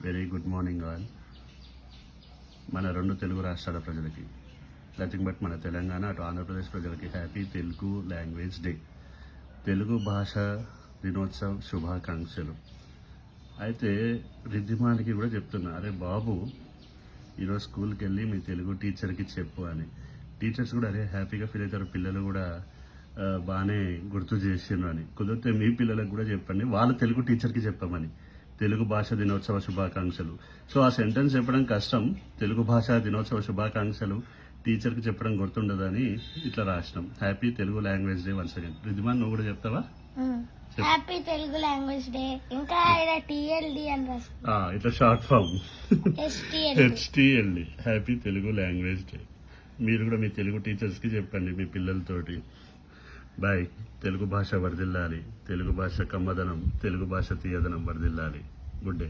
Very good morning all. మన రెండు తెలుగు రాష్ట్రాల ప్రజలకి, నథింగ్ బట్ మన తెలంగాణ అటు ఆంధ్రప్రదేశ్ ప్రజలకి happy Telugu language day, Telugu భాష దినోత్సవ్ శుభాకాంక్షలు. అయితే రిద్ధిమానికి కూడా చెప్తున్నా, అరే బాబు ఈరోజు స్కూల్కి వెళ్ళి మీ తెలుగు టీచర్కి చెప్పు అని. టీచర్స్ కూడా అరే హ్యాపీగా ఫీల్ అవుతారు, పిల్లలు కూడా బాగానే గుర్తు చేసిండ్రు అని. కుదిరితే మీ పిల్లలకు కూడా చెప్పండి, వాళ్ళ తెలుగు టీచర్కి చెప్పమని. తెలుగు భాష దినోత్సవ శుభాకాంక్షలు. సో ఆ సెంటెన్స్ చెప్పడం కష్టం, తెలుగు భాష దినోత్సవ శుభాకాంక్షలు టీచర్కి చెప్పడం గుర్తుండదని ఇట్లా రాసినాం. Happy Telugu language day once again. Riddhiman నువ్వు కూడా చెప్తావా? Happy Telugu language day. ఇంకా టిఎల్డి అని రాసి ఇట్లా short form HTLD. HTLD, happy Telugu language day. మీరు కూడా మీ తెలుగు టీచర్స్కి చెప్పండి మీ పిల్లలతోటి. బాయ్. తెలుగు భాష వర్ధిల్లాలి, తెలుగు భాష కమ్మదనం, తెలుగు భాష తీయదనం వర్ధిల్లాలి. Good day.